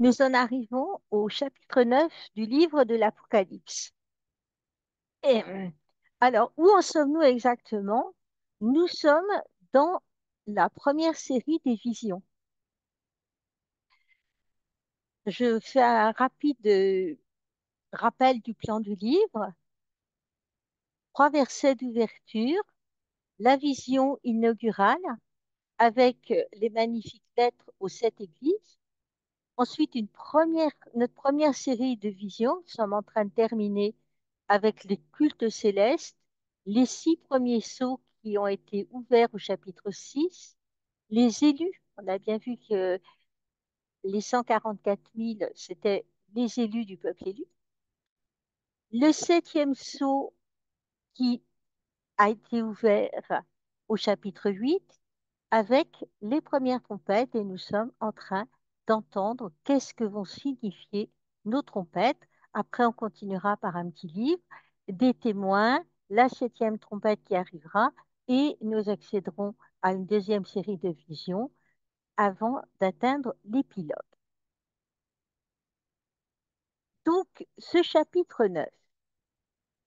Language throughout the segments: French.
Nous en arrivons au chapitre 9 du livre de l'Apocalypse. Et alors, où en sommes-nous exactement? Nous sommes dans la première série des visions. Je fais un rapide rappel du plan du livre. Trois versets d'ouverture, la vision inaugurale avec les magnifiques lettres aux sept églises. Ensuite, notre première série de visions, nous sommes en train de terminer avec les cultes célestes, les six premiers sceaux qui ont été ouverts au chapitre 6, les élus. On a bien vu que les 144 000, c'était les élus du peuple élu. Le septième sceau qui a été ouvert au chapitre 8 avec les premières trompettes et nous sommes en train d'entendre qu'est-ce que vont signifier nos trompettes. Après, on continuera par un petit livre, des témoins, la septième trompette qui arrivera et nous accéderons à une deuxième série de visions avant d'atteindre l'épilogue. Donc, ce chapitre 9,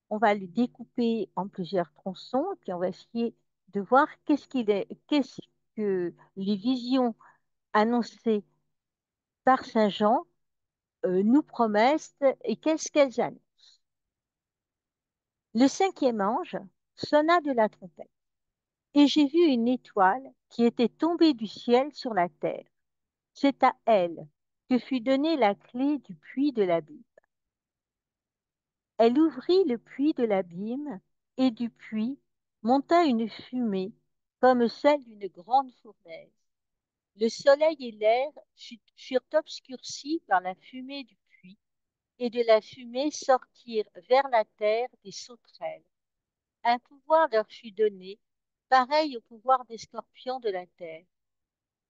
on va le découper en plusieurs tronçons, puis on va essayer de voir qu'est-ce que les visions annoncées par Saint Jean nous promettent et qu'est-ce qu'elles annoncent. Le cinquième ange sonna de la trompette, et j'ai vu une étoile qui était tombée du ciel sur la terre. C'est à elle que fut donnée la clé du puits de l'abîme. Elle ouvrit le puits de l'abîme, et du puits monta une fumée comme celle d'une grande fournaise. Le soleil et l'air furent obscurcis par la fumée du puits, et de la fumée sortirent vers la terre des sauterelles. Un pouvoir leur fut donné, pareil au pouvoir des scorpions de la terre.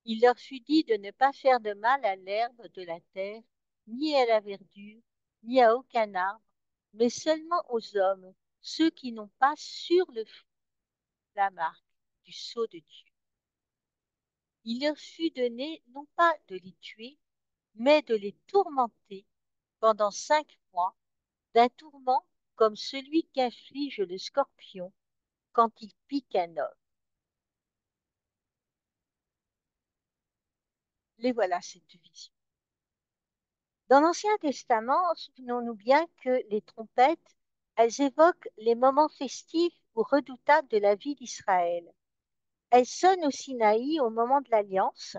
Il leur fut dit de ne pas faire de mal à l'herbe de la terre, ni à la verdure, ni à aucun arbre, mais seulement aux hommes, ceux qui n'ont pas sur le front la marque du sceau de Dieu. Il leur fut donné non pas de les tuer, mais de les tourmenter pendant 5 mois, d'un tourment comme celui qu'inflige le scorpion quand il pique un homme. Les voilà cette vision. Dans l'Ancien Testament, souvenons-nous bien que les trompettes, elles évoquent les moments festifs ou redoutables de la vie d'Israël. Elles sonnent au Sinaï au moment de l'Alliance,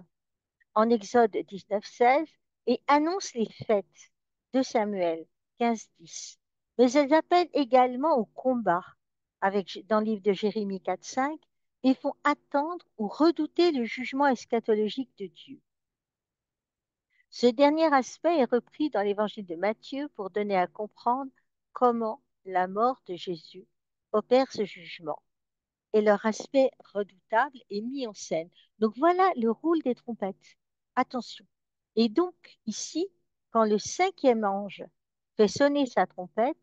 en Exode 19:16, et annoncent les fêtes de Samuel 15:10. Mais elles appellent également au combat, dans le livre de Jérémie 4:5, et font attendre ou redouter le jugement eschatologique de Dieu. Ce dernier aspect est repris dans l'évangile de Matthieu pour donner à comprendre comment la mort de Jésus opère ce jugement. Et leur aspect redoutable est mis en scène. Donc voilà le rôle des trompettes. Attention. Et donc ici, quand le cinquième ange fait sonner sa trompette,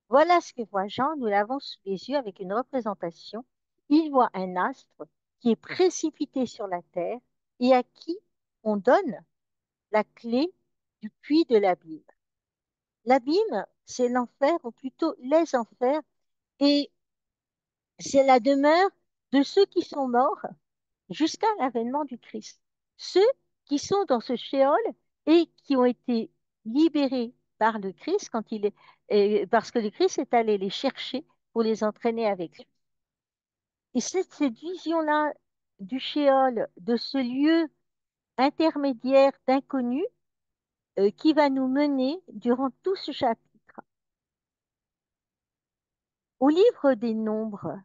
voilà ce que voit Jean. Nous l'avons sous les yeux avec une représentation. Il voit un astre qui est précipité sur la terre et à qui on donne la clé du puits de l'abîme. L'abîme, c'est l'enfer, ou plutôt les enfers, et c'est la demeure de ceux qui sont morts jusqu'à l'avènement du Christ. Ceux qui sont dans ce shéol et qui ont été libérés par le Christ parce que le Christ est allé les chercher pour les entraîner avec lui. Et c'est cette vision-là du shéol, de ce lieu intermédiaire d'inconnu, qui va nous mener durant tout ce chapitre. Au livre des Nombres,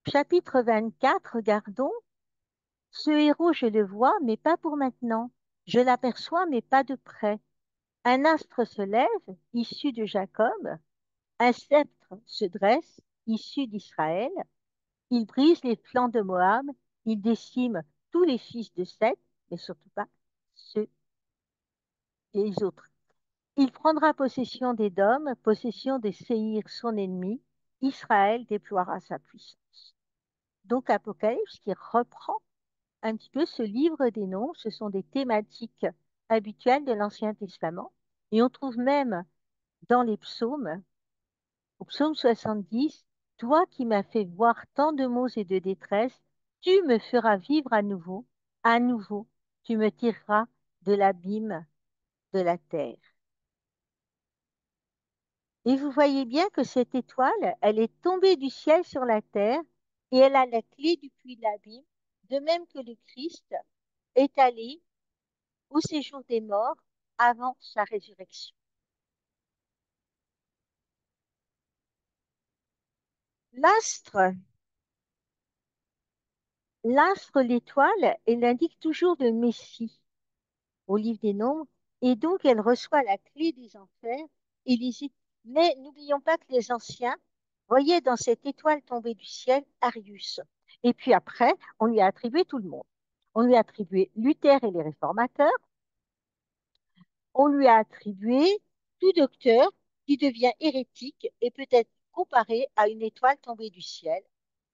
chapitre 24, regardons. Ce héros, je le vois, mais pas pour maintenant. Je l'aperçois, mais pas de près. Un astre se lève, issu de Jacob. Un sceptre se dresse, issu d'Israël. Il brise les flancs de Moab. Il décime tous les fils de Seth, mais surtout pas ceux des autres. Il prendra possession d'Édom, possession de Séhir, son ennemi. Israël déploiera sa puissance. Donc Apocalypse qui reprend un petit peu ce livre des noms. Ce sont des thématiques habituelles de l'Ancien Testament. Et on trouve même dans les psaumes, au psaume 70, toi qui m'as fait voir tant de maux et de détresse, tu me feras vivre à nouveau, tu me tireras de l'abîme de la terre. Et vous voyez bien que cette étoile, elle est tombée du ciel sur la terre et elle a la clé du puits de l'abîme, de même que le Christ est allé au séjour des morts avant sa résurrection. L'astre, l'astre, l'étoile, elle indique toujours le Messie au livre des Nombres, et donc elle reçoit la clé des enfers et Mais n'oublions pas que les anciens voyaient dans cette étoile tombée du ciel Arius. Et puis après, on lui a attribué tout le monde. On lui a attribué Luther et les réformateurs, on lui a attribué tout docteur qui devient hérétique et peut être comparé à une étoile tombée du ciel.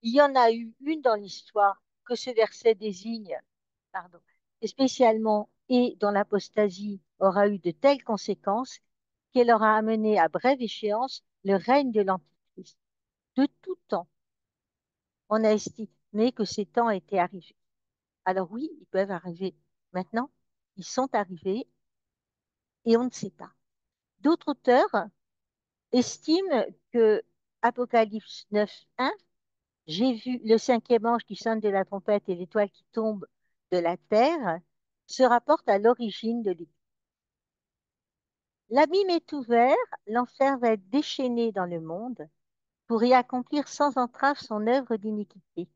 Il y en a eu une dans l'histoire que ce verset désigne, pardon, et spécialement et dont l'apostasie aura eu de telles conséquences qu'elle aura amené à brève échéance le règne de l'Antichrist. De tout temps, on a estimé que ces temps étaient arrivés. Alors oui, ils peuvent arriver maintenant, ils sont arrivés et on ne sait pas. D'autres auteurs estiment que Apocalypse 9:1, j'ai vu le cinquième ange qui sonne de la trompette et l'étoile qui tombe de la terre, se rapporte à l'origine de l'Église. L'abîme est ouvert, l'enfer va être déchaîné dans le monde pour y accomplir sans entrave son œuvre d'iniquité.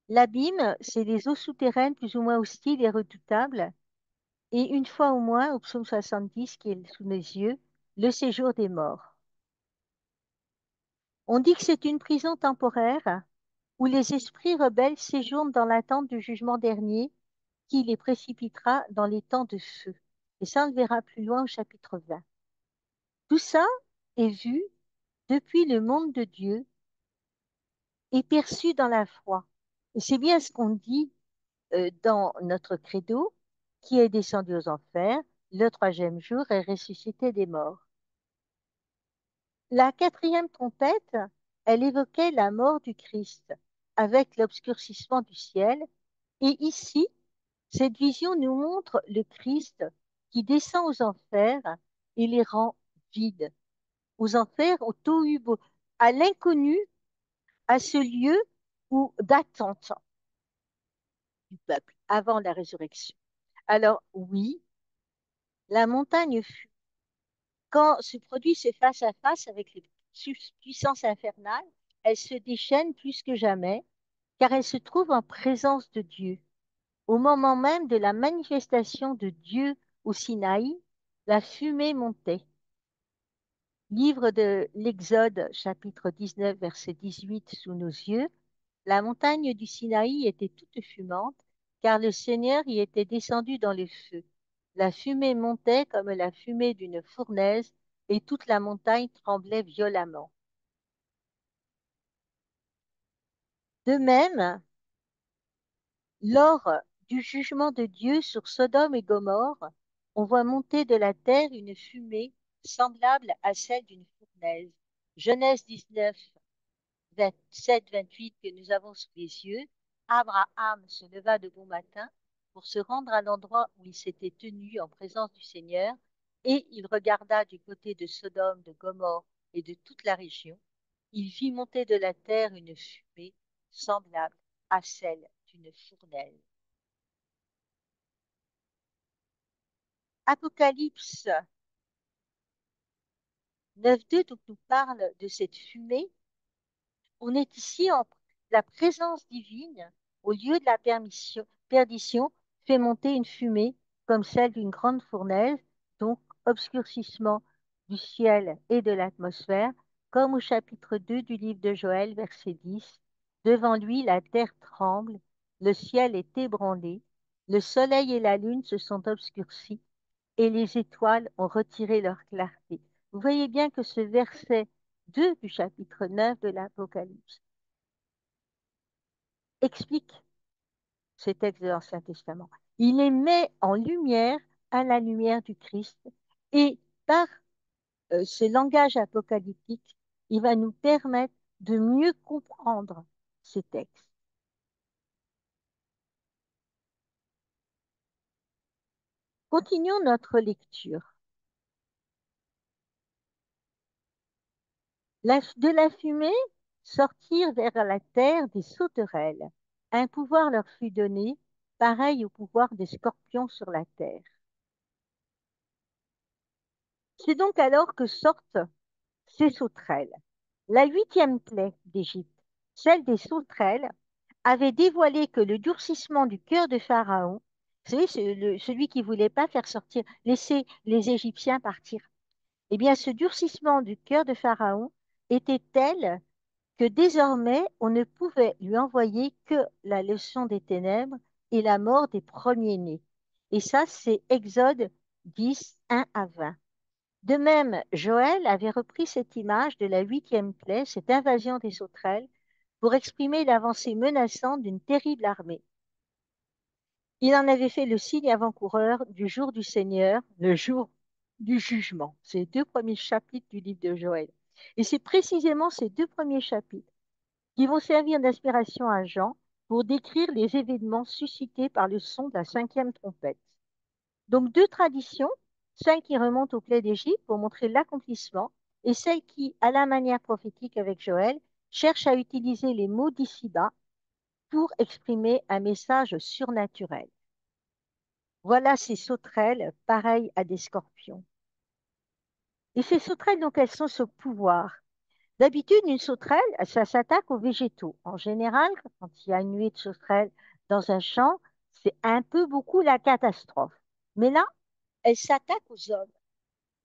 L'abîme, c'est les eaux souterraines plus ou moins hostiles et redoutables, et une fois au moins, au psaume 70 qui est sous nos yeux, le séjour des morts. On dit que c'est une prison temporaire où les esprits rebelles séjournent dans l'attente du jugement dernier qui les précipitera dans les temps de feu. Et ça, on le verra plus loin au chapitre 20. Tout ça est vu depuis le monde de Dieu et perçu dans la foi. Et c'est bien ce qu'on dit dans notre credo, qui est descendu aux enfers, le troisième jour est ressuscité des morts. La quatrième trompette, elle évoquait la mort du Christ avec l'obscurcissement du ciel. Et ici, cette vision nous montre le Christ qui descend aux enfers et les rend vides. Aux enfers, au tohu, à l'inconnu, à ce lieu où d'attente du peuple avant la résurrection. Alors oui, la montagne fut, quand se produit ce face-à-face avec les puissances infernales, elle se déchaîne plus que jamais, car elle se trouve en présence de Dieu. Au moment même de la manifestation de Dieu au Sinaï, la fumée montait. Livre de l'Exode, chapitre 19, verset 18, sous nos yeux. La montagne du Sinaï était toute fumante, car le Seigneur y était descendu dans le feu. La fumée montait comme la fumée d'une fournaise, et toute la montagne tremblait violemment. De même, lors du jugement de Dieu sur Sodome et Gomorrhe, on voit monter de la terre une fumée semblable à celle d'une fournaise. Genèse 19, 27-28 que nous avons sous les yeux. Abraham se leva de bon matin pour se rendre à l'endroit où il s'était tenu en présence du Seigneur, et il regarda du côté de Sodome, de Gomorrhe et de toute la région. Il vit monter de la terre une fumée semblable à celle d'une fournaise. Apocalypse 9:2 donc nous parle de cette fumée. On est ici en la présence divine, au lieu de la perdition, fait monter une fumée comme celle d'une grande fournaise, donc obscurcissement du ciel et de l'atmosphère, comme au chapitre 2 du livre de Joël, verset 10. Devant lui, la terre tremble, le ciel est ébranlé, le soleil et la lune se sont obscurcis, et les étoiles ont retiré leur clarté. Vous voyez bien que ce verset 2 du chapitre 9 de l'Apocalypse explique ces textes de l'Ancien Testament. Il les met en lumière à la lumière du Christ et par ce langage apocalyptique, il va nous permettre de mieux comprendre ces textes. Continuons notre lecture. De la fumée sortirent vers la terre des sauterelles. Un pouvoir leur fut donné, pareil au pouvoir des scorpions sur la terre. C'est donc alors que sortent ces sauterelles. La huitième plaie d'Égypte, celle des sauterelles, avait dévoilé que le durcissement du cœur de Pharaon, vous savez, celui qui voulait pas faire sortir, laisser les Égyptiens partir, eh bien, ce durcissement du cœur de Pharaon était tel que désormais, on ne pouvait lui envoyer que la leçon des ténèbres et la mort des premiers-nés. Et ça, c'est Exode 10, 1 à 20. De même, Joël avait repris cette image de la huitième plaie, cette invasion des sauterelles, pour exprimer l'avancée menaçante d'une terrible armée. Il en avait fait le signe avant-coureur du jour du Seigneur, le jour du jugement. C'est les deux premiers chapitres du livre de Joël. Et c'est précisément ces deux premiers chapitres qui vont servir d'inspiration à Jean pour décrire les événements suscités par le son de la cinquième trompette. Donc deux traditions, celle qui remonte aux plaies d'Égypte pour montrer l'accomplissement et celle qui, à la manière prophétique avec Joël, cherche à utiliser les mots d'ici-bas pour exprimer un message surnaturel. Voilà ces sauterelles pareilles à des scorpions. Et ces sauterelles, donc, elles sont ce pouvoir. D'habitude, une sauterelle, ça s'attaque aux végétaux. En général, quand il y a une nuée de sauterelles dans un champ, c'est un peu beaucoup la catastrophe. Mais là, elle s'attaque aux hommes.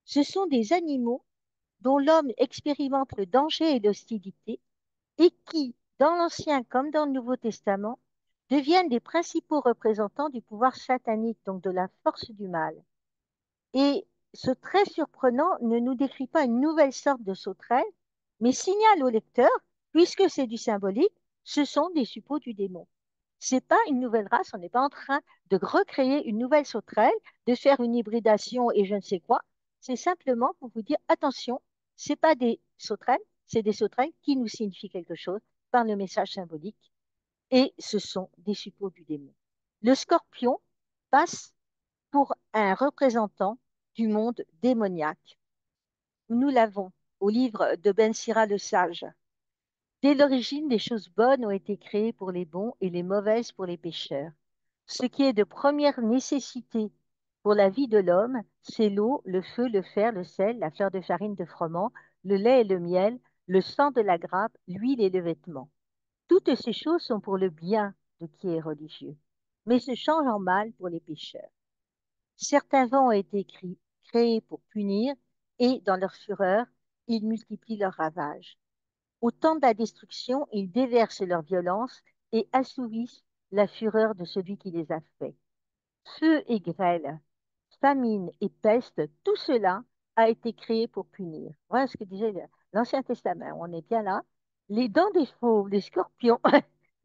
Ce sont des animaux dont l'homme expérimente le danger et l'hostilité et qui, dans l'Ancien comme dans le Nouveau Testament, deviennent les principaux représentants du pouvoir satanique, donc de la force du mal. Et ce trait surprenant ne nous décrit pas une nouvelle sorte de sauterelle, mais signale au lecteur, puisque c'est du symbolique, ce sont des suppôts du démon. C'est pas une nouvelle race, on n'est pas en train de recréer une nouvelle sauterelle, de faire une hybridation et je ne sais quoi. C'est simplement pour vous dire, attention, c'est pas des sauterelles, c'est des sauterelles qui nous signifient quelque chose par le message symbolique et ce sont des suppôts du démon. Le scorpion passe pour un représentant du monde démoniaque. Nous l'avons au livre de Ben Sira le Sage. Dès l'origine, les choses bonnes ont été créées pour les bons et les mauvaises pour les pécheurs. Ce qui est de première nécessité pour la vie de l'homme, c'est l'eau, le feu, le fer, le sel, la fleur de farine de froment, le lait et le miel, le sang de la grappe, l'huile et le vêtement. Toutes ces choses sont pour le bien de qui est religieux, mais se changent en mal pour les pécheurs. Certains vents ont été créés pour punir et, dans leur fureur, ils multiplient leurs ravages. Au temps de la destruction, ils déversent leur violence et assouvissent la fureur de celui qui les a faits. Feu et grêle, famine et peste, tout cela a été créé pour punir. Voilà ce que disait l'Ancien Testament. On est bien là. Les dents des fauves, les scorpions,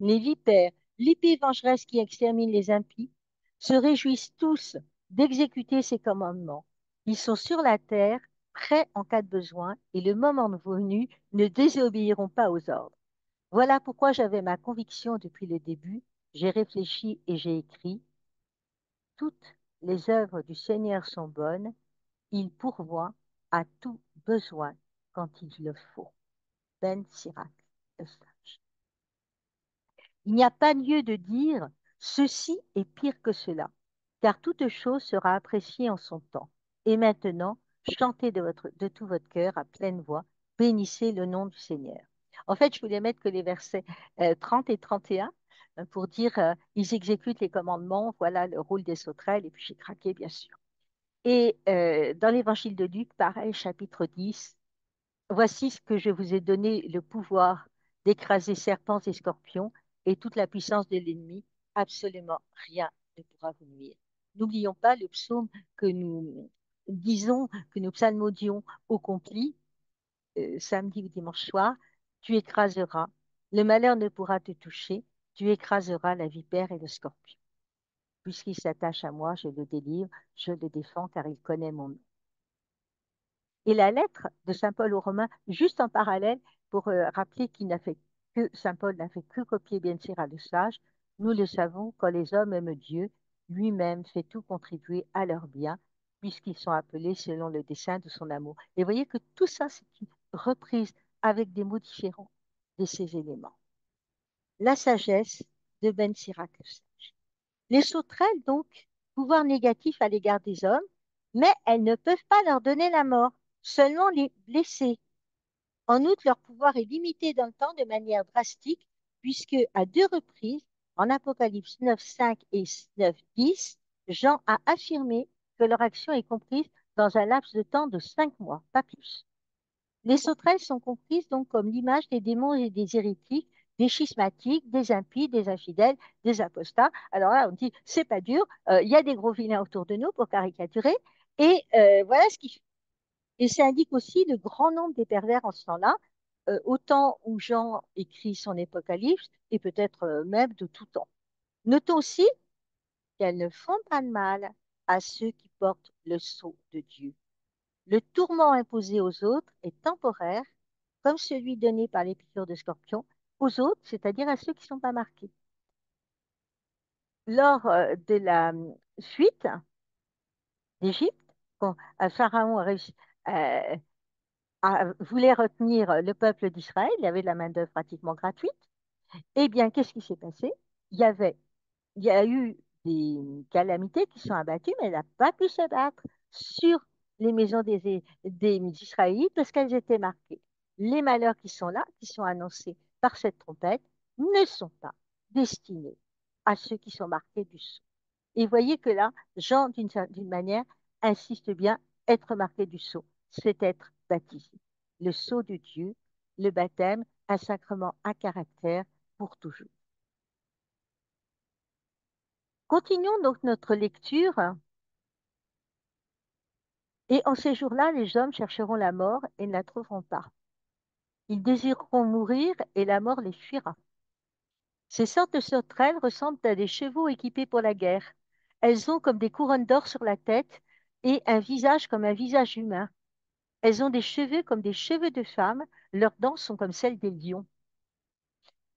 les vipères, l'épée vengeresse qui extermine les impies, se réjouissent tous d'exécuter ces commandements. Ils sont sur la terre, prêts en cas de besoin, et le moment venu, ne désobéiront pas aux ordres. Voilà pourquoi j'avais ma conviction depuis le début, j'ai réfléchi et j'ai écrit. Toutes les œuvres du Seigneur sont bonnes, il pourvoit à tout besoin quand il le faut. Ben Sirac, le sage. Il n'y a pas lieu de dire ceci est pire que cela, car toute chose sera appréciée en son temps. Et maintenant, chantez de tout votre cœur à pleine voix, bénissez le nom du Seigneur. En fait, je voulais mettre que les versets 30 et 31 pour dire ils exécutent les commandements, voilà le rôle des sauterelles, et puis j'ai craqué, bien sûr. Et dans l'évangile de Luc, pareil, chapitre 10, voici ce que je vous ai donné le pouvoir d'écraser serpents et scorpions et toute la puissance de l'ennemi. Absolument rien ne pourra vous nuire. N'oublions pas le psaume que nous disons, que nous psalmodions au complet, samedi ou dimanche soir. Tu écraseras, le malheur ne pourra te toucher, Tu écraseras la vipère et le scorpion. Puisqu'il s'attache à moi, je le délivre, je le défends car il connaît mon nom. Et la lettre de Saint Paul aux Romains, juste en parallèle, pour rappeler qu'il n'a fait que, Saint Paul n'a fait que copier bien sûr à le sage, nous le savons, quand les hommes aiment Dieu, lui-même fait tout contribuer à leur bien, puisqu'ils sont appelés selon le dessein de son amour. Et vous voyez que tout ça, c'est une reprise avec des mots différents de ces éléments. La sagesse de Ben Sirac le sage. Les sauterelles, donc, pouvoir négatif à l'égard des hommes, mais elles ne peuvent pas leur donner la mort, seulement les blesser. En outre, leur pouvoir est limité dans le temps de manière drastique, puisque à deux reprises, en Apocalypse 9.5 et 9.10, Jean a affirmé que leur action est comprise dans un laps de temps de 5 mois, pas plus. Les sauterelles sont comprises donc comme l'image des démons et des hérétiques, des schismatiques, des impies, des infidèles, des apostats. Alors là, on dit, c'est pas dur, il y a des gros vilains autour de nous pour caricaturer, et voilà ce qui fait. Et ça indique aussi le grand nombre des pervers en ce temps-là, au temps où Jean écrit son Apocalypse, et peut-être même de tout temps. Notons aussi qu'elles ne font pas de mal à ceux qui portent le sceau de Dieu. Le tourment imposé aux autres est temporaire, comme celui donné par les piqûres de scorpions aux autres, c'est-à-dire à ceux qui ne sont pas marqués. Lors de la fuite d'Égypte, quand Pharaon euh, voulait retenir le peuple d'Israël, il y avait de la main-d'œuvre pratiquement gratuite, eh bien, qu'est-ce qui s'est passé? Il y avait il y a eu des calamités qui sont abattues, mais elle n'a pas pu se battre sur les maisons des Israélites parce qu'elles étaient marquées. Les malheurs qui sont là, qui sont annoncés par cette trompette, ne sont pas destinés à ceux qui sont marqués du sceau. Et vous voyez que là, Jean, d'une manière, insiste bien, être marqué du sceau, c'est être baptisé. Le sceau de Dieu, le baptême, un sacrement à caractère pour toujours. Continuons donc notre lecture. Et en ces jours-là, les hommes chercheront la mort et ne la trouveront pas. Ils désireront mourir et la mort les fuira. Ces sortes de sauterelles ressemblent à des chevaux équipés pour la guerre. Elles ont comme des couronnes d'or sur la tête et un visage comme un visage humain. Elles ont des cheveux comme des cheveux de femme. Leurs dents sont comme celles des lions.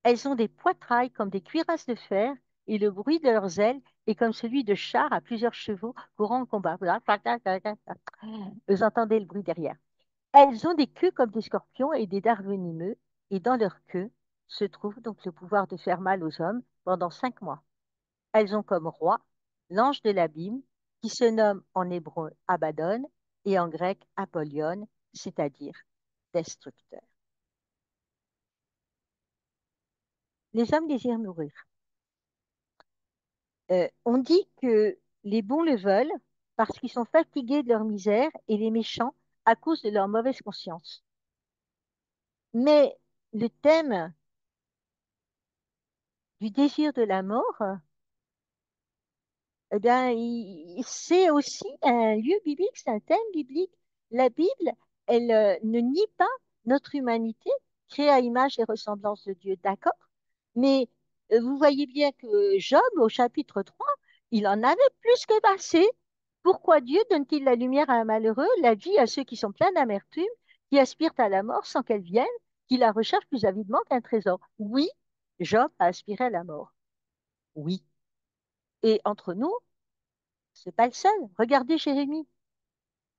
Elles ont des poitrails comme des cuirasses de fer et le bruit de leurs ailes est comme celui de chars à plusieurs chevaux courant en combat. Vous entendez le bruit derrière. Elles ont des queues comme des scorpions et des dards venimeux, et dans leur queue se trouve donc le pouvoir de faire mal aux hommes pendant 5 mois. Elles ont comme roi l'ange de l'abîme, qui se nomme en hébreu Abaddon et en grec Apollyon, c'est-à-dire destructeur. Les hommes désirent mourir. On dit que les bons le veulent parce qu'ils sont fatigués de leur misère et les méchants à cause de leur mauvaise conscience. Mais le thème du désir de la mort, eh bien, c'est aussi un lieu biblique, c'est un thème biblique. La Bible, elle ne nie pas notre humanité, créée à image et ressemblance de Dieu, d'accord? Mais vous voyez bien que Job, au chapitre 3, il en avait plus que assez. Pourquoi Dieu donne-t-il la lumière à un malheureux, la vie à ceux qui sont pleins d'amertume, qui aspirent à la mort sans qu'elle vienne, qui la recherchent plus avidement qu'un trésor? Oui, Job a aspiré à la mort. Oui. Et entre nous, c'est pas le seul. Regardez Jérémie.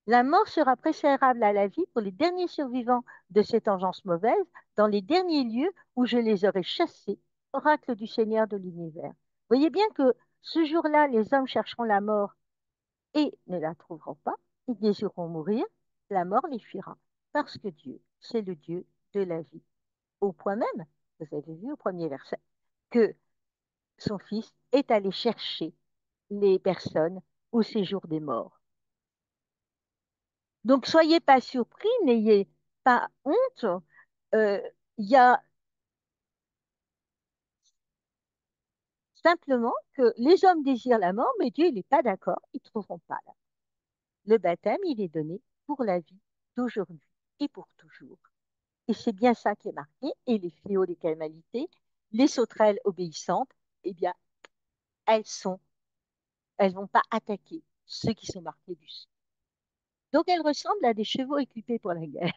La mort sera préférable à la vie pour les derniers survivants de cette engeance mauvaise, dans les derniers lieux où je les aurai chassés, oracle du Seigneur de l'univers. Voyez bien que ce jour-là, les hommes chercheront la mort et ne la trouveront pas. Ils désireront mourir, la mort les fuira. Parce que Dieu, c'est le Dieu de la vie. Au point même, vous avez vu au premier verset, que son Fils est allé chercher les personnes au séjour des morts. Donc, soyez pas surpris, n'ayez pas honte. Euh, Il y a simplement que les hommes désirent la mort, mais Dieu, il n'est pas d'accord, ils ne trouveront pas là. Le baptême, il est donné pour la vie d'aujourd'hui et pour toujours. Et c'est bien ça qui est marqué, et les fléaux des calamités, Les sauterelles obéissantes, eh bien, elles sont, elles vont pas attaquer ceux qui sont marqués du sang. Donc, elles ressemblent à des chevaux équipés pour la guerre.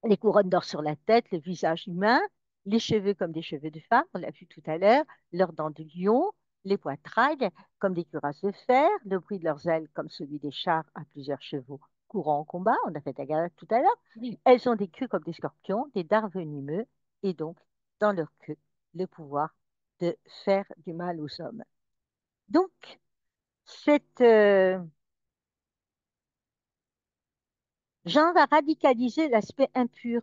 Les couronnes d'or sur la tête, le visage humain, les cheveux comme des cheveux de femme, on l'a vu tout à l'heure, leurs dents de lion, les poitrails comme des cuirasses de fer, le bruit de leurs ailes comme celui des chars à plusieurs chevaux courant en combat, on a fait la galère tout à l'heure. Elles ont des queues comme des scorpions, des dards venimeux, et donc, dans leur queue, le pouvoir de faire du mal aux hommes. Donc, cette, Jean va radicaliser l'aspect impur,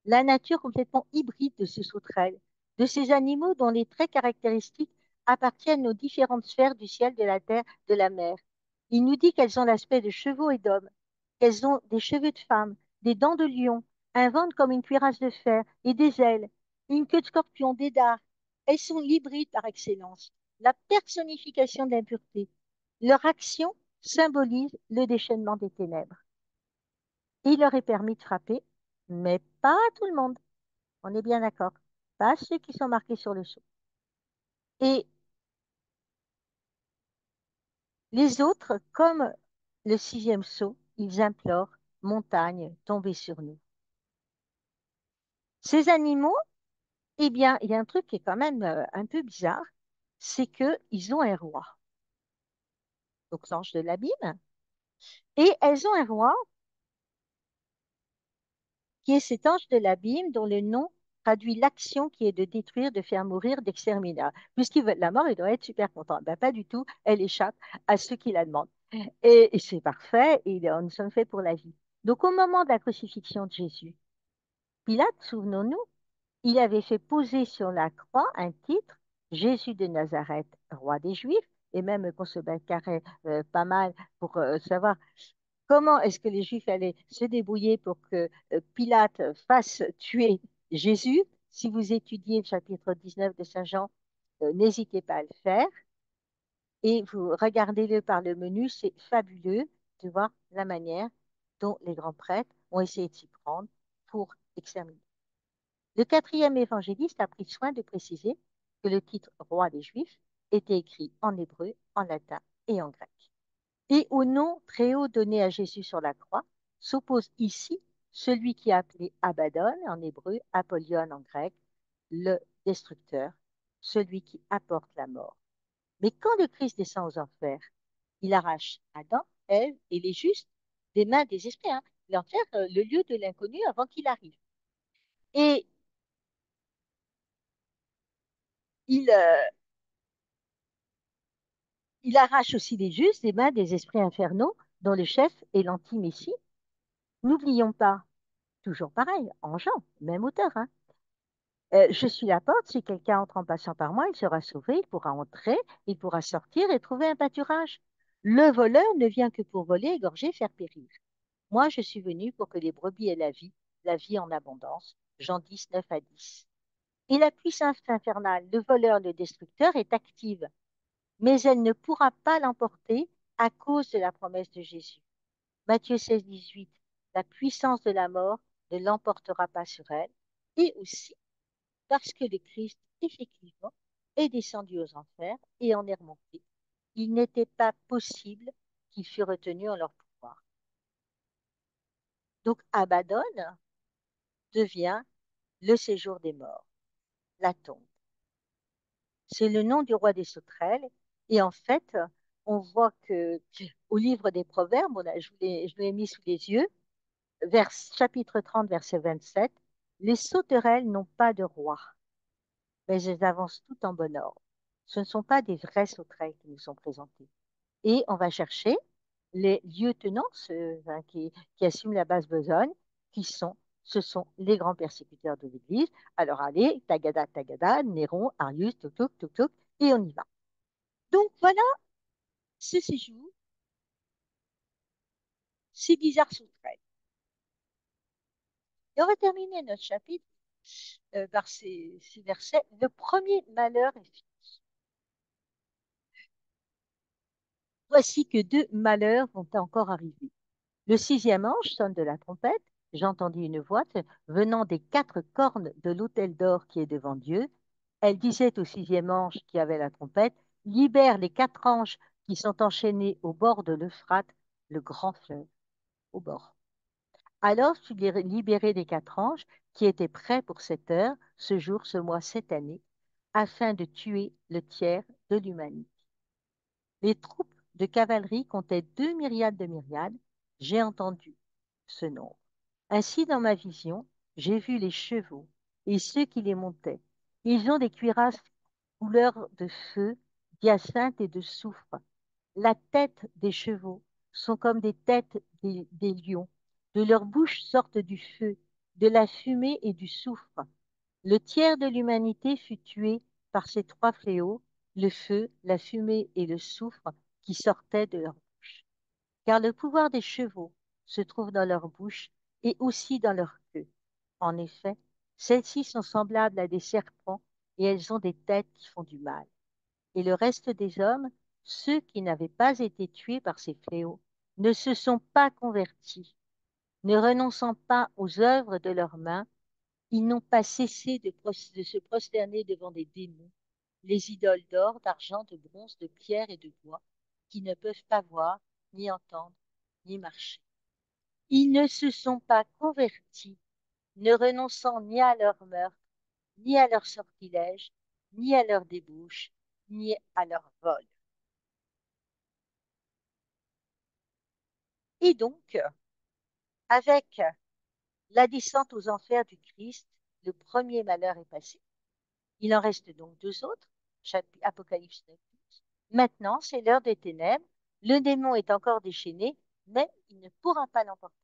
la nature complètement hybride de ces sauterelles, de ces animaux dont les traits caractéristiques appartiennent aux différentes sphères du ciel, de la terre, de la mer. Il nous dit qu'elles ont l'aspect de chevaux et d'hommes, qu'elles ont des cheveux de femme, des dents de lion, un ventre comme une cuirasse de fer et des ailes, une queue de scorpion, des dards. Elles sont l'hybride par excellence, la personnification de l'impureté. Leur action symbolise le déchaînement des ténèbres. Il leur est permis de frapper, mais pas à tout le monde. On est bien d'accord. Pas ceux qui sont marqués sur le sceau. Et les autres, comme le sixième sceau, ils implorent, montagne, tombez sur nous. Ces animaux, eh bien, il y a un truc qui est quand même un peu bizarre, c'est qu'ils ont un roi, donc l'ange de l'abîme, et elles ont un roi qui est cet ange de l'abîme dont le nom traduit l'action qui est de détruire, de faire mourir, d'exterminer. Puisqu'ils veulent la mort, ils doivent être super contents. Ben, pas du tout, elle échappe à ceux qui la demandent. Et c'est parfait, nous sommes faits pour la vie. Donc au moment de la crucifixion de Jésus, Pilate, souvenons-nous, il avait fait poser sur la croix un titre, Jésus de Nazareth, roi des Juifs, et même qu'on se bagarrait pas mal pour savoir comment est-ce que les Juifs allaient? Se débrouiller pour que Pilate fasse tuer Jésus? Si vous étudiez le chapitre 19 de Saint Jean, n'hésitez pas à le faire et vous regardez-le par le menu, c'est fabuleux de voir la manière dont les grands prêtres ont essayé de s'y prendre pour exterminer. Le quatrième évangéliste a pris soin de préciser que le titre roi des Juifs était écrit en hébreu, en latin et en grec. Et au nom très haut donné à Jésus sur la croix s'oppose ici celui qui est appelé Abaddon en hébreu, Apollyon en grec, le destructeur, celui qui apporte la mort. Mais quand le Christ descend aux enfers, il arrache Adam, Ève et les justes des mains des esprits. Hein. L'enfer, le lieu de l'inconnu avant qu'il arrive. Et il, euh, il arrache aussi les justes des mains des esprits infernaux dont le chef est l'anti-messie. N'oublions pas, toujours pareil, en Jean, même auteur, hein. Je suis la porte, si quelqu'un entre en passant par moi, il sera sauvé, il pourra entrer, il pourra sortir et trouver un pâturage. Le voleur ne vient que pour voler, égorger, faire périr. Moi, je suis venu pour que les brebis aient la vie en abondance. Jean 10, 9 à 10. Et la puissance infernale, le voleur, le destructeur, est active, mais elle ne pourra pas l'emporter à cause de la promesse de Jésus. Matthieu 16, 18. La puissance de la mort ne l'emportera pas sur elle. Et aussi, parce que le Christ, effectivement, est descendu aux enfers et en est remonté. Il n'était pas possible qu'il fût retenu en leur pouvoir. Donc, Abaddon devient le séjour des morts, la tombe. C'est le nom du roi des sauterelles. Et en fait, on voit que au livre des Proverbes, je l'ai mis sous les yeux, chapitre 30, verset 27, les sauterelles n'ont pas de roi, mais elles avancent toutes en bon ordre. Ce ne sont pas des vraies sauterelles qui nous sont présentées. Et on va chercher les lieutenants enfin, qui assument la basse besogne, ce sont les grands persécuteurs de l'Église. Alors allez, tagada, tagada, Néron, Arius, tuk, tuk, tuk, tuk, et on y va. Donc voilà ce séjour, ces bizarres sauterelles. Et on va terminer notre chapitre par ces versets. Le premier malheur est fini. Voici que deux malheurs vont encore arriver. Le sixième ange sonne de la trompette j'entendis une voix venant des quatre cornes de l'autel d'or qui est devant Dieu. Elle disait au sixième ange qui avait la trompette, libère les quatre anges qui sont enchaînés au bord de l'Euphrate, le grand fleuve, au bord. Alors tu les libérés des quatre anges qui étaient prêts pour cette heure, ce jour, ce mois, cette année, afin de tuer le tiers de l'humanité. Les troupes de cavalerie comptaient 2 myriades de myriades. J'ai entendu ce nombre. Ainsi, dans ma vision, j'ai vu les chevaux et ceux qui les montaient. Ils ont des cuirasses couleur de feu, d'hyacinthe et de soufre. La tête des chevaux sont comme des têtes des lions. De leur bouche sortent du feu, de la fumée et du soufre. Le tiers de l'humanité fut tué par ces trois fléaux, le feu, la fumée et le soufre qui sortaient de leur bouche. Car le pouvoir des chevaux se trouve dans leur bouche et aussi dans leur queue. En effet, celles-ci sont semblables à des serpents et elles ont des têtes qui font du mal. Et le reste des hommes, ceux qui n'avaient pas été tués par ces fléaux, ne se sont pas convertis, ne renonçant pas aux œuvres de leurs mains, ils n'ont pas cessé de se prosterner devant des démons, les idoles d'or, d'argent, de bronze, de pierre et de bois, qui ne peuvent pas voir, ni entendre, ni marcher. Ils ne se sont pas convertis, ne renonçant ni à leur meurtre, ni à leur sortilège, ni à leur débauche, ni à leur vol. Et donc, avec la descente aux enfers du Christ, le premier malheur est passé. Il en reste donc deux autres, Apocalypse 9. Maintenant, c'est l'heure des ténèbres. Le démon est encore déchaîné, mais il ne pourra pas l'emporter.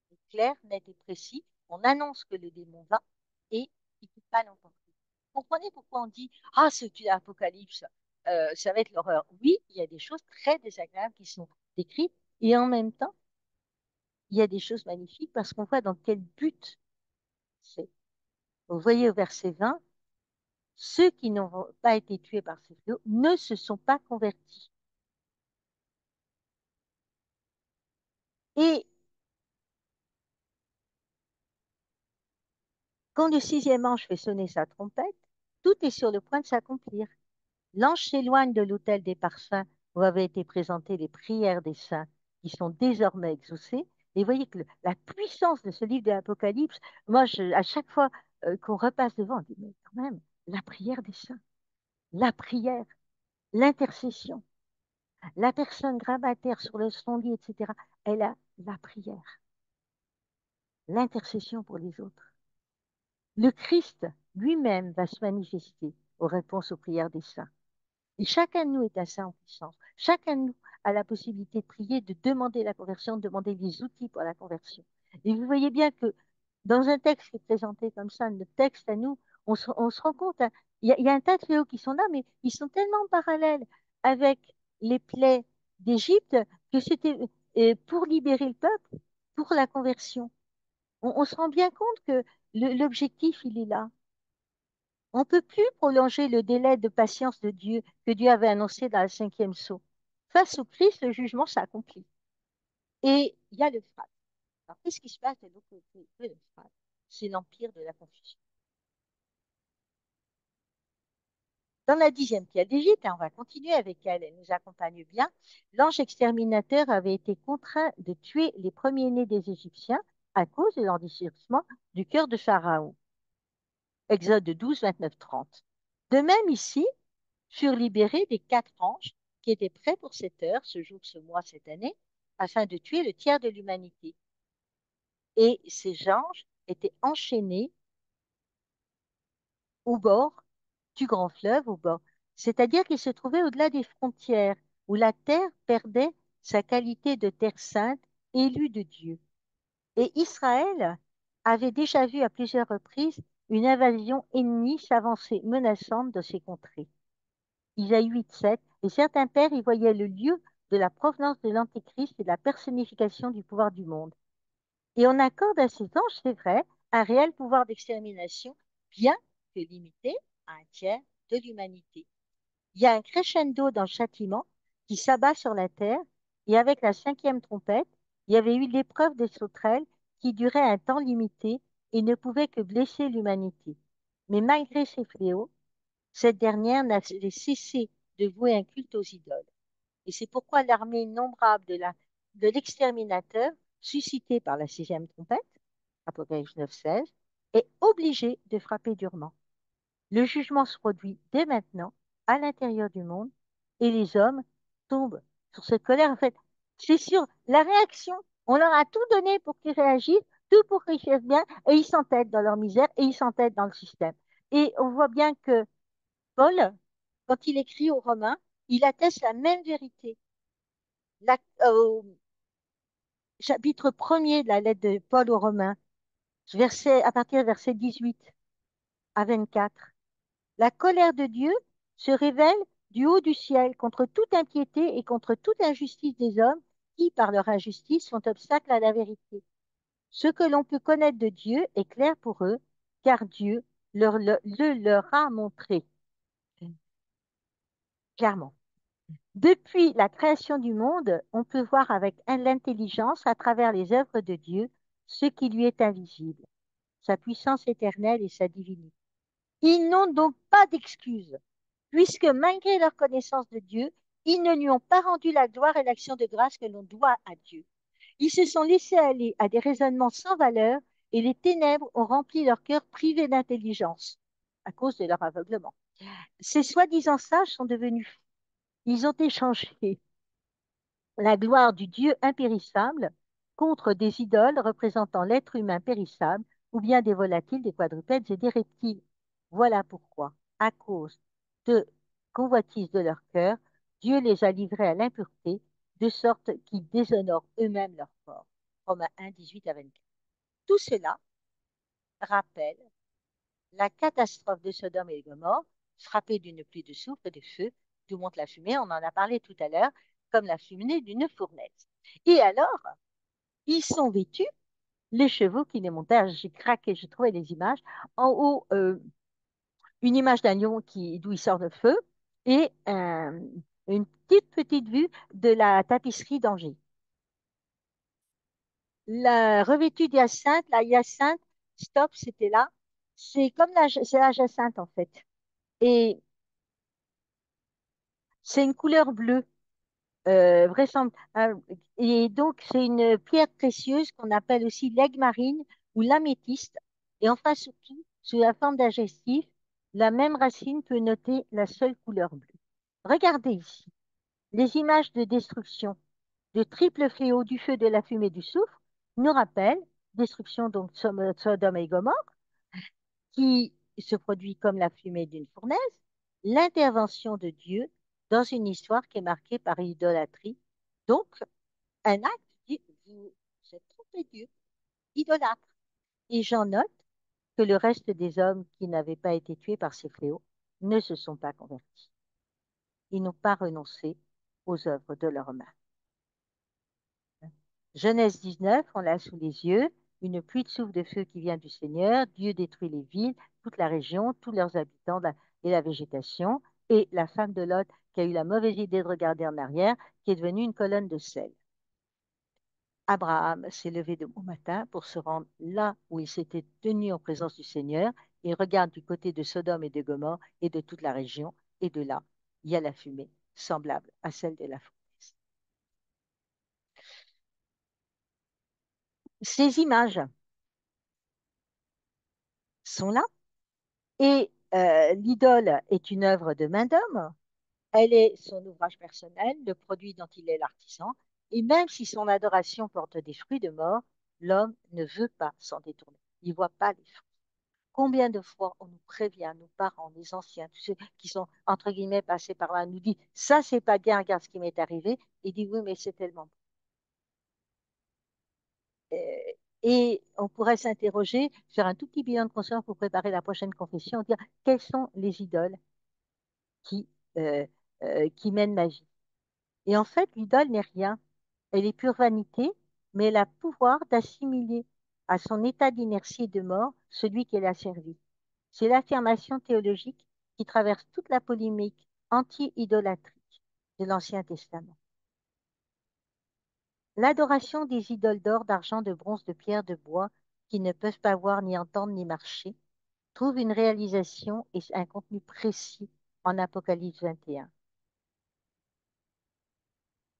C'est clair, net et précis. On annonce que le démon va et il ne peut pas l'emporter. Vous comprenez pourquoi on dit ah, c'est une apocalypse, ça va être l'horreur. Oui, il y a des choses très désagréables qui sont décrites et en même temps, il y a des choses magnifiques parce qu'on voit dans quel but c'est. Vous voyez au verset 20, ceux qui n'ont pas été tués par ces fléaux ne se sont pas convertis. Et quand le sixième ange fait sonner sa trompette, tout est sur le point de s'accomplir. L'ange s'éloigne de l'autel des parfums où avaient été présentées les prières des saints, qui sont désormais exaucées. Et vous voyez que la puissance de ce livre de l'Apocalypse, moi, à chaque fois qu'on repasse devant, on dit, mais quand même, la prière des saints, la prière, l'intercession, la personne gravataire sur son lit, etc., elle a la prière, l'intercession pour les autres. Le Christ lui-même va se manifester aux réponses aux prières des saints. Et chacun de nous est un saint en puissance. Chacun de nous a la possibilité de prier, de demander la conversion, de demander des outils pour la conversion. Et vous voyez bien que dans un texte qui est présenté comme ça, notre texte à nous, on se rend compte, hein, il y a un tas de fléaux qui sont là, mais ils sont tellement parallèles avec les plaies d'Égypte que c'était pour libérer le peuple, pour la conversion. On se rend bien compte que l'objectif, il est là. On ne peut plus prolonger le délai de patience de Dieu que Dieu avait annoncé dans le cinquième sceau. Face au Christ, le jugement s'accomplit. Et il y a l'Euphrate. Alors, qu'est-ce qui se passe de l'autre côté de l'Euphrate? C'est l'empire de la confusion. Dans la 10e pierre d'Égypte, on va continuer avec elle, elle nous accompagne bien, l'ange exterminateur avait été contraint de tuer les premiers-nés des Égyptiens à cause de l'endurcissement du cœur de Pharaon. Exode 12, 29, 30. De même ici, furent libérés des quatre anges qui étaient prêts pour cette heure, ce jour, ce mois, cette année, afin de tuer le tiers de l'humanité. Et ces anges étaient enchaînés au bord du grand fleuve, au bord. C'est-à-dire qu'ils se trouvaient au-delà des frontières, où la terre perdait sa qualité de terre sainte, élue de Dieu. Et Israël avait déjà vu à plusieurs reprises une invasion ennemie s'avancer menaçante de ces contrées. Isaïe 8, 7, et certains pères y voyaient le lieu de la provenance de l'Antéchrist et de la personnification du pouvoir du monde. Et on accorde à ces anges, c'est vrai, un réel pouvoir d'extermination, bien que limité à un tiers de l'humanité. Il y a un crescendo dans le châtiment qui s'abat sur la terre, et avec la cinquième trompette, il y avait eu l'épreuve des sauterelles qui durait un temps limité et ne pouvait que blesser l'humanité. Mais malgré ces fléaux, cette dernière n'a cessé de vouer un culte aux idoles. Et c'est pourquoi l'armée innombrable de l'exterminateur, suscitée par la sixième trompette, Apocalypse 9:16, est obligée de frapper durement. Le jugement se produit dès maintenant, à l'intérieur du monde, et les hommes tombent sur cette colère. En fait, c'est sûr, la réaction, on leur a tout donné pour qu'ils réagissent, tout pour qu'ils fassent bien, et ils s'entêtent dans leur misère, et ils s'entêtent dans le système. Et on voit bien que Paul, quand il écrit aux Romains, il atteste la même vérité. La- au chapitre premier de la lettre de Paul aux Romains, à partir du verset 18 à 24. La colère de Dieu se révèle du haut du ciel contre toute impiété et contre toute injustice des hommes qui, par leur injustice, font obstacle à la vérité. Ce que l'on peut connaître de Dieu est clair pour eux, car Dieu le leur a montré clairement. Depuis la création du monde, on peut voir avec l'intelligence, à travers les œuvres de Dieu, ce qui lui est invisible, sa puissance éternelle et sa divinité. Ils n'ont donc pas d'excuses puisque malgré leur connaissance de Dieu, ils ne lui ont pas rendu la gloire et l'action de grâce que l'on doit à Dieu. Ils se sont laissés aller à des raisonnements sans valeur et les ténèbres ont rempli leur cœur privé d'intelligence à cause de leur aveuglement. Ces soi-disant sages sont devenus fous. Ils ont échangé la gloire du Dieu impérissable contre des idoles représentant l'être humain périssable ou bien des volatiles, des quadrupèdes et des reptiles. Voilà pourquoi, à cause de convoitises de leur cœur, Dieu les a livrés à l'impureté, de sorte qu'ils déshonorent eux-mêmes leur corps. Romains 1, 18 à 24. Tout cela rappelle la catastrophe de Sodome et Gomorrhe, frappée d'une pluie de soufre et de feu, d'où monte la fumée, on en a parlé tout à l'heure, comme la fumée d'une fournaise. Et alors, ils sont vêtus, les chevaux qui les montaient, j'ai craqué, j'ai trouvé les images, en haut, une image d'un lion d'où il sort le feu, et une petite vue de la tapisserie d'Angers. La revêtue d'hyacinthe, la hyacinthe, stop, c'était là. C'est la jacinthe en fait. Et c'est une couleur bleue, et donc, c'est une pierre précieuse qu'on appelle aussi l'aigue marine ou l'améthyste. Et enfin, surtout, sous la forme d'adjectif, la même racine peut noter la seule couleur bleue. Regardez ici, les images de destruction, de triple fléau du feu, de la fumée, du soufre, nous rappellent, destruction donc de Sodome et Gomorrhe, qui se produit comme la fumée d'une fournaise, l'intervention de Dieu dans une histoire qui est marquée par l'idolâtrie. Donc, un acte dit, vous êtes trompé Dieu, idolâtre. Et j'en note que le reste des hommes qui n'avaient pas été tués par ces fléaux ne se sont pas convertis. Ils n'ont pas renoncé aux œuvres de leurs mains. Genèse 19, on l'a sous les yeux, une pluie de souffle de feu qui vient du Seigneur, Dieu détruit les villes, toute la région, tous leurs habitants et la végétation, et la femme de Lot qui a eu la mauvaise idée de regarder en arrière, qui est devenue une colonne de sel. Abraham s'est levé de bon matin pour se rendre là où il s'était tenu en présence du Seigneur. Il regarde du côté de Sodome et de Gomorrhe et de toute la région, et de là, il y a la fumée, semblable à celle de la fournaise. Ces images sont là, et l'idole est une œuvre de main d'homme. Elle est son ouvrage personnel, le produit dont il est l'artisan, et même si son adoration porte des fruits de mort, l'homme ne veut pas s'en détourner. Il ne voit pas les fruits. Combien de fois on nous prévient, nos parents, les anciens, tous ceux qui sont, entre guillemets, passés par là, nous disent, ça, c'est pas bien, regarde ce qui m'est arrivé. Il dit, oui, mais c'est tellement bon. Et on pourrait s'interroger, faire un tout petit bilan de conscience pour préparer la prochaine confession, dire, quelles sont les idoles qui, euh, qui mènent ma vie? Et en fait, l'idole n'est rien. Elle est pure vanité, mais elle a pouvoir d'assimiler à son état d'inertie et de mort celui qu'elle a servi. C'est l'affirmation théologique qui traverse toute la polémique anti-idolâtrique de l'Ancien Testament. L'adoration des idoles d'or, d'argent, de bronze, de pierre, de bois, qui ne peuvent pas voir, ni entendre, ni marcher, trouve une réalisation et un contenu précis en Apocalypse 21.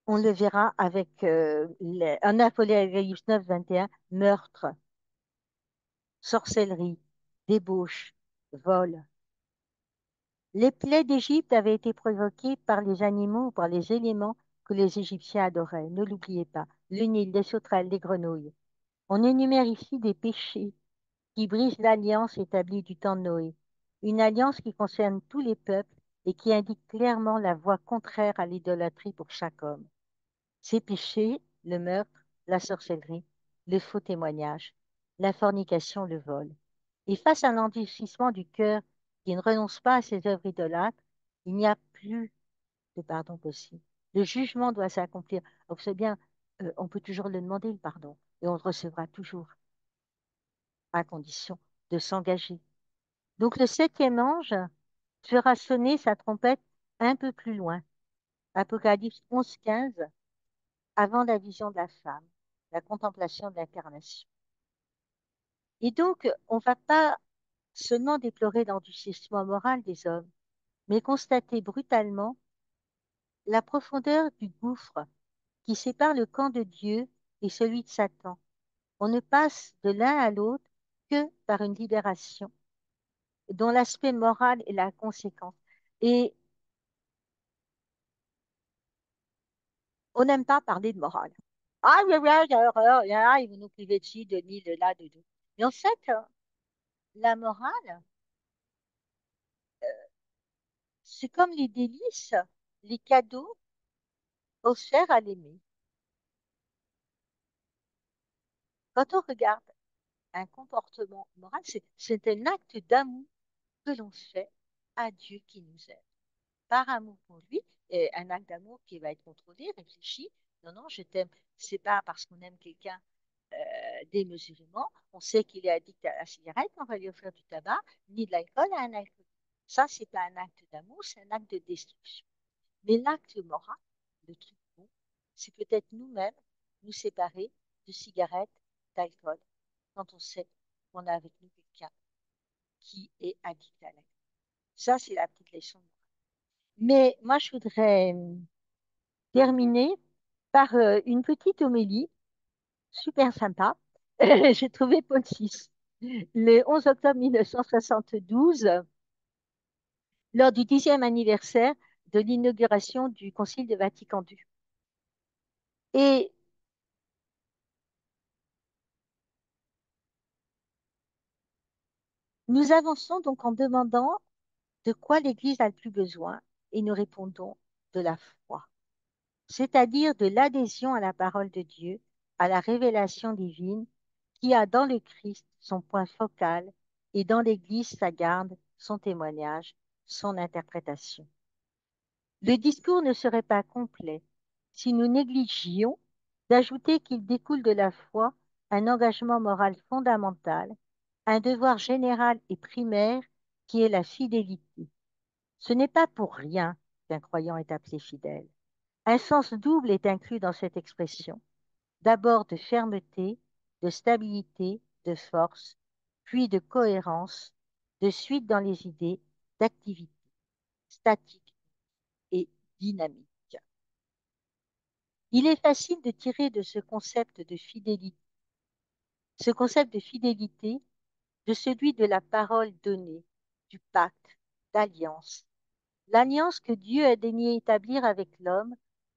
On le verra avec en Apocalypse 9, 21, meurtre, sorcellerie, débauche, vol. Les plaies d'Égypte avaient été provoquées par les animaux ou par les éléments que les Égyptiens adoraient. Ne l'oubliez pas. Le Nil, les sauterelles, les grenouilles. On énumère ici des péchés qui brisent l'alliance établie du temps de Noé. Une alliance qui concerne tous les peuples et qui indique clairement la voie contraire à l'idolâtrie pour chaque homme. Ces péchés, le meurtre, la sorcellerie, le faux témoignage, la fornication, le vol. Et face à l'endurcissement du cœur qui ne renonce pas à ses œuvres idolâtres, il n'y a plus de pardon possible. Le jugement doit s'accomplir. Donc c'est bien, on peut toujours le demander, le pardon, et on le recevra toujours, à condition de s'engager. Donc le septième ange fera sonner sa trompette un peu plus loin. Apocalypse 11, 15, avant la vision de la femme, la contemplation de l'incarnation. Et donc, on ne va pas seulement déplorer l'endurcissement moral des hommes, mais constater brutalement la profondeur du gouffre qui sépare le camp de Dieu et celui de Satan. On ne passe de l'un à l'autre que par une libération dont l'aspect moral est la conséquence. Et on n'aime pas parler de morale. Ah, oui, oui, ils vont nous priver de ci, de ni, de là, de tout. Mais en fait, la morale, c'est comme les délices, les cadeaux offerts à l'aimer. Quand on regarde un comportement moral, c'est un acte d'amour que l'on fait à Dieu qui nous aime. Par amour pour lui, et un acte d'amour qui va être contrôlé, réfléchi. Non, non, je t'aime. C'est pas parce qu'on aime quelqu'un démesurément. On sait qu'il est addict à la cigarette, on va lui offrir du tabac, ni de l'alcool à un alcool. Ça, c'est pas un acte d'amour, c'est un acte de destruction. Mais l'acte moral, le truc bon, c'est peut-être nous-mêmes nous séparer de cigarettes, d'alcool, quand on sait qu'on a avec nous quelqu'un qui est addict à l'alcool. Ça, c'est la petite leçon. Mais moi, je voudrais terminer par une petite homélie super sympa. J'ai trouvé Paul VI le 11 octobre 1972, lors du 10e anniversaire de l'inauguration du Concile de Vatican II. Et nous avançons donc en demandant de quoi l'Église a le plus besoin et nous répondons de la foi, c'est-à-dire de l'adhésion à la parole de Dieu, à la révélation divine qui a dans le Christ son point focal et dans l'Église sa garde, son témoignage, son interprétation. Le discours ne serait pas complet si nous négligions d'ajouter qu'il découle de la foi un engagement moral fondamental, un devoir général et primaire qui est la fidélité. Ce n'est pas pour rien qu'un croyant est appelé fidèle. Un sens double est inclus dans cette expression. D'abord de fermeté, de stabilité, de force, puis de cohérence, de suite dans les idées, d'activité, statique et dynamique. Il est facile de tirer de ce concept de fidélité, de celui de la parole donnée, du pacte, d'alliance. L'alliance que Dieu a daigné établir avec l'homme,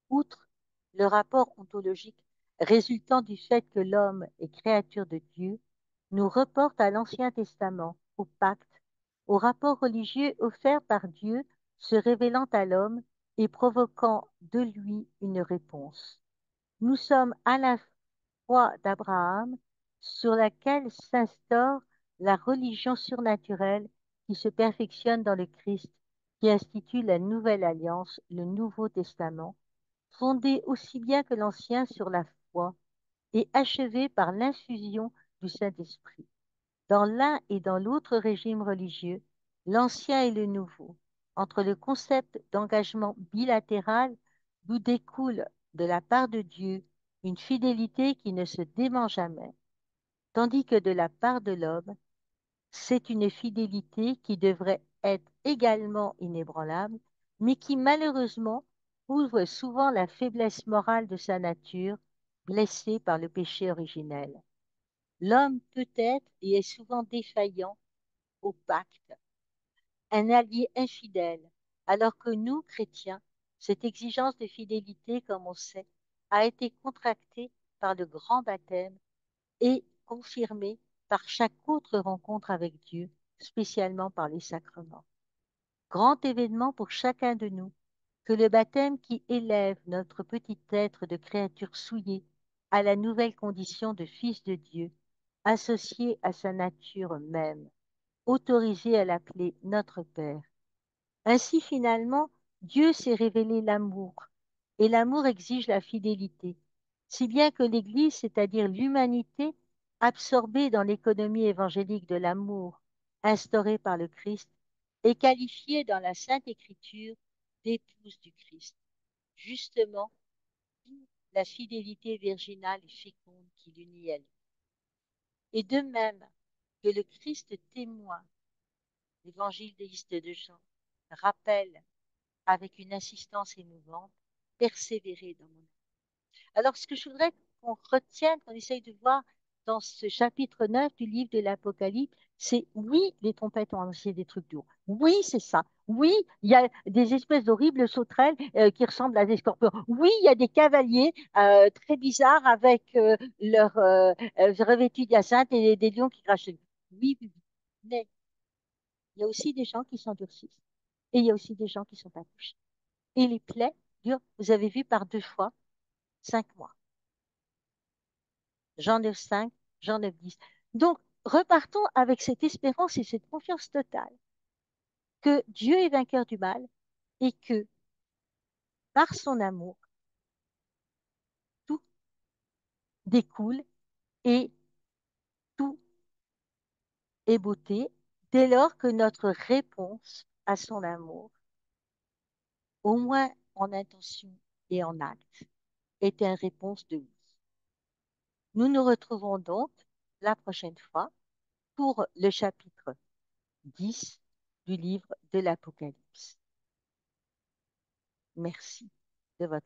outre le rapport ontologique résultant du fait que l'homme est créature de Dieu, nous reporte à l'Ancien Testament, au pacte, au rapport religieux offert par Dieu se révélant à l'homme et provoquant de lui une réponse. Nous sommes à la foi d'Abraham sur laquelle s'instaure la religion surnaturelle qui se perfectionne dans le Christ, qui institue la nouvelle alliance, le Nouveau Testament, fondé aussi bien que l'Ancien sur la foi et achevé par l'infusion du Saint-Esprit. Dans l'un et dans l'autre régime religieux, l'Ancien et le Nouveau, entre le concept d'engagement bilatéral d'où découle de la part de Dieu une fidélité qui ne se dément jamais, tandis que de la part de l'homme, c'est une fidélité qui devrait être également inébranlable, mais qui malheureusement prouve souvent la faiblesse morale de sa nature, blessée par le péché originel. L'homme peut être et est souvent défaillant au pacte, un allié infidèle, alors que nous, chrétiens, cette exigence de fidélité, comme on sait, a été contractée par le grand baptême et confirmée par chaque autre rencontre avec Dieu, spécialement par les sacrements. Grand événement pour chacun de nous, que le baptême qui élève notre petit être de créature souillée à la nouvelle condition de fils de Dieu, associé à sa nature même, autorisé à l'appeler notre Père. Ainsi, finalement, Dieu s'est révélé l'amour, et l'amour exige la fidélité, si bien que l'Église, c'est-à-dire l'humanité, absorbée dans l'économie évangélique de l'amour instaurée par le Christ, est qualifiée dans la Sainte Écriture d'épouse du Christ, justement la fidélité virginale et féconde qui l'unit à lui. Et de même que le Christ témoin, l'évangéliste de Jean, rappelle avec une insistance émouvante, persévérer dans mon œuvre. Alors, ce que je voudrais qu'on retienne, qu'on essaye de voir dans ce chapitre 9 du livre de l'Apocalypse, c'est oui, les trompettes ont annoncé des trucs durs. Oui, c'est ça. Oui, il y a des espèces d'horribles sauterelles qui ressemblent à des scorpions. Oui, il y a des cavaliers très bizarres avec leurs revêtus d'hyacinthe et des lions qui crachent. Oui, oui, oui. Mais il y a aussi des gens qui s'endurcissent et il y a aussi des gens qui sont pas touchés. Et les plaies durent, vous avez vu, par 2 fois, 5 mois. J'en ai 5, j'en ai 10. Donc, repartons avec cette espérance et cette confiance totale que Dieu est vainqueur du mal et que, par son amour, tout découle et tout est beauté dès lors que notre réponse à son amour, au moins en intention et en acte, est une réponse de oui. Nous nous retrouvons donc la prochaine fois pour le chapitre 10 du livre de l'Apocalypse. Merci de votre